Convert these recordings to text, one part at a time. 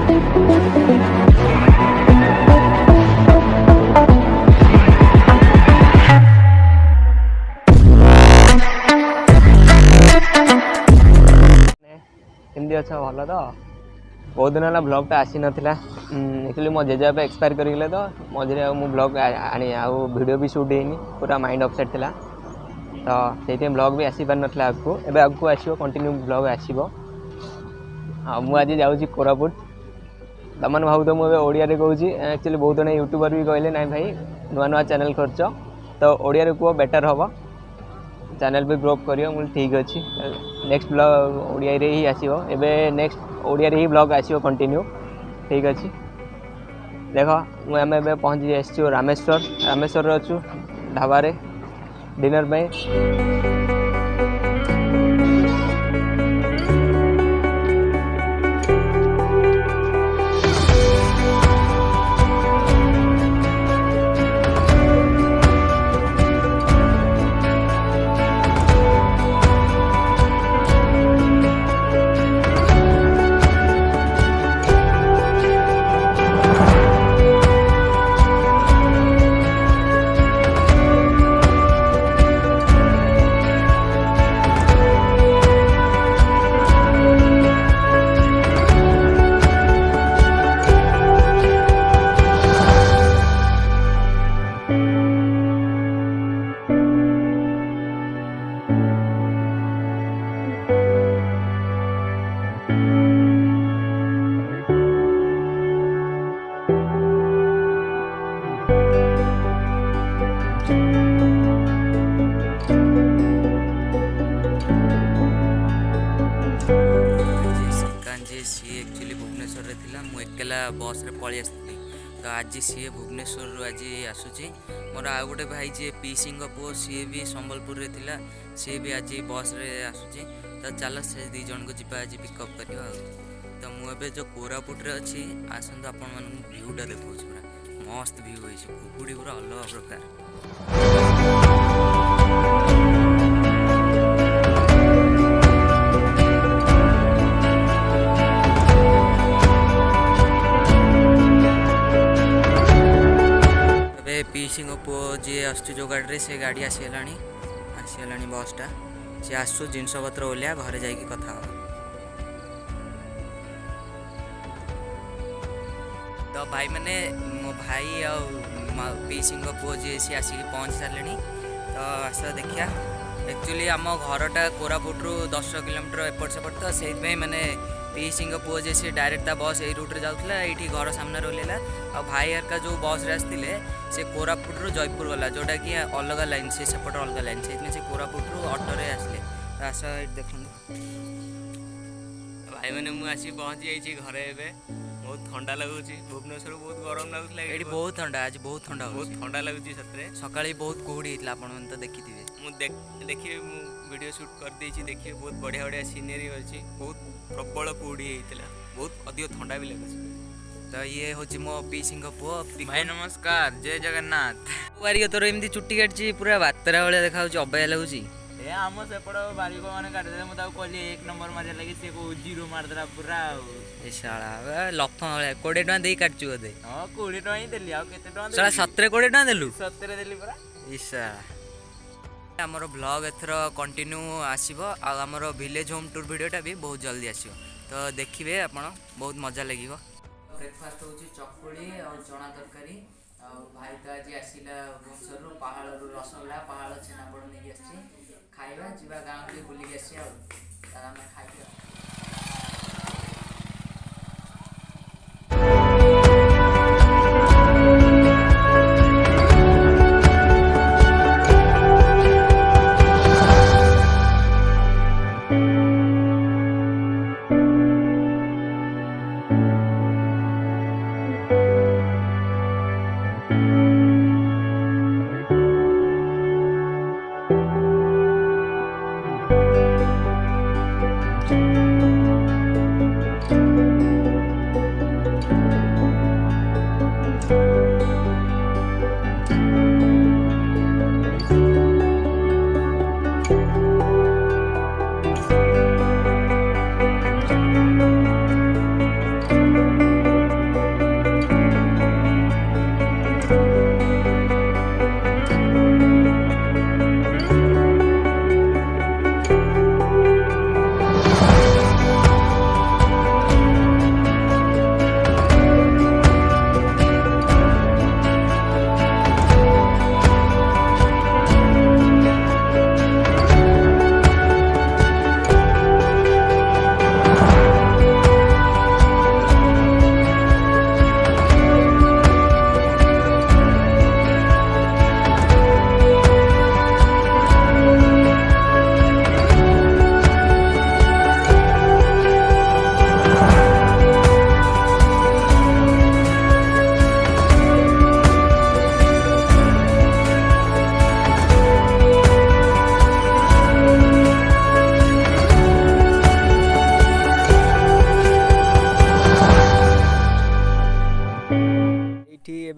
केमती अच्छा भल तो बहुत दिन है ब्लॉग टा आसी नाला एक्चुअली मो जेजेबापा एक्सपायर करगले तो मझे मु ब्लॉग आनी आउ वीडियो भी शूट होनी पूरा माइंड अपसेट थिला तो से ब्लॉग भी आसी पार नाला आगू एवं आगू आसो कंटिन्यू ब्लॉग आसो मुझे जाऊँगी कोरापुट तमने भाव तो मुझे ओडिया कहूँ एक्चुअली बहुत जन यूट्यूबर भी कहले ना भाई नुआ नुआ चैनल करछ तो ओडिया कह बेटर हम चैनल भी ग्रो करियो मुझे ठीक अच्छी नेक्स्ट ब्लॉग ओडिया रे ही आसीबो एबे नेक्स्ट ओडिया रे ही ब्लॉग आसीबो कंटिन्यू ठीक अच्छी देख आम ए पहुँची आसो रामेश्वर अच्छु ढाबा डिनर पे सी एक्चुअली भुवनेश्वर थिला मु एकेला बस रे पळी आसली तो आज सी भुवनेश्वर रु आज आसुची मोर आ गोटे भाई जे पीसी पु सी भी संबलपुर रे थिला सी भी आज बस रे आसुची तो चलो से दी जन को जिबा आज पिकअप करियो तो मु एबे जो कोरापुट रे अछि आसंत आपन मन व्यूटा देखौ छी पूरा मस्त व्यू होई छी कुकुडी पूरा अलग प्रकार पीसी पु जी आसु जो गाड़ी से गाड़ी आसीगला बसटा सी आसु जिनस पत्र ओलिया घरे जाइए कथा तो भाई मैंने मो भाई आ पीसी पु जी सी आसिक पहुँच सारे तो आस देखिया एक्चुअली आम घरटा कोरापुट 10 किलोमीटर एपट सेपट तो से मैंने पीसी पु जे सी डायरेक्ट बस यही रूट रे जाऊला ये घर सामने ओल्ला आ भाई हरका जो बस रे आसते से कोरापुट रु जयपुर गला जोटा कि अलग लाइन से सेपट अलग लाइन से कोरापुट रु ऑटो रे आसले आस देख भाई मैंने मुझे पहुँची जाइए घरे एवं बहुत ठंडा लगुच भुवनेश्वर बहुत गरम लगुला ये बहुत ठंडा आज बहुत ठंडा लगुच सतरे सकाଳେ बहुत कुहुड़ी होता आपन तो देखी देखिए वीडियो शूट कर देछि देखिए बहुत बढ़िया बढ़िया सीनरी अच्छी बहुत प्रबल कुहुड़ी होता बहुत अधिक ठंडा भी लगुच तो ये हूँ मो पीसी पुओ भाई नमस्कार जय जगन्नाथ बारिक तोर एमती चुट्टी काटची पूरा बातरा भाया देखा अबाया लगुच आम सेपट बारिक मैंने काटिदे मुझे कहली 1 नंबर मारे लगे सी को 0 मारदेला पूरा शाला लफ भाया 20 टका दे काटचु बोधे हाँ 20 टका ही देली शाला 17 20 टका देलु 17 देली पूरा ईशा आमर ब्लॉग एथर कंटिन्यू आसीबो आ आमर विलेज होम टूर वीडियोटा भी बहुत जल्दी आसीबो तो देखिए आपण बहुत मजा लगिबो ब्रेकफास्ट होची चकुली और चना तरकारी और भाई तो आज आसिला भुवनेश्वर पहाड़ रसगोल्ला पहाड़ छेनापोड़ नहीं आसी खाइबा जीवा गाँव के बुलिक आसी आम खाइबा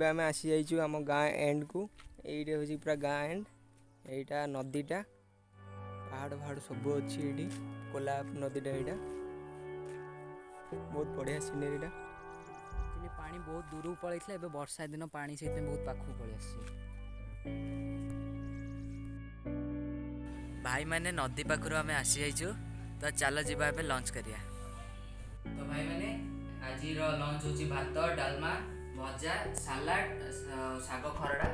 ଏବେ आम आसी जाइछु आम गाँ एंड को ये हूँ पूरा गाँ एंड यहीटा नदीटा पहाड़ पहाड़ सब अच्छी ये कोलाप नदीटा यहाँ बहुत बढ़िया सीनेरीटा एक्चुअली पानी बहुत दूर पड़े ए वर्षा दिन पानी से बहुत पाखु पड़े आस भाई मैंने नदी पाखु आम आसी जाइछु तो चलो जीवा ए लंच करिया तो भाई मैंने आज लंच होची भात डालमा भजा सालाड शाग खरड़ा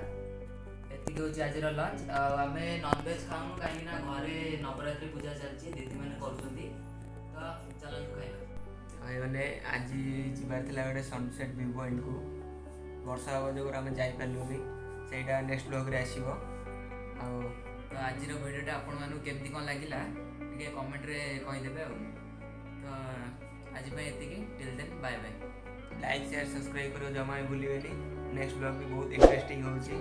एतिक होची आज लंच आम नॉनवेज खाऊँ कहीं घरे नवरात्रि पूजा चलती दीदी मैंने करुँगी तो चलो खाइबा भाई मैंने आज जीवार थिला गोटे सनसेट व्यू पॉइंट को वर्षा हवा जो आम जापारूनी से नेक्स्ट ब्लॉग रे आसीबो तो आज भिडियोटा आपण मानू केमती कौन लगिला टे कमेंट रे कहीदेवे तो आज एतिकी till then bye bye like share subscribe करो जमा भूलिए नेक्स्ट ब्लॉग भी बहुत इंटरेस्टिंग होची।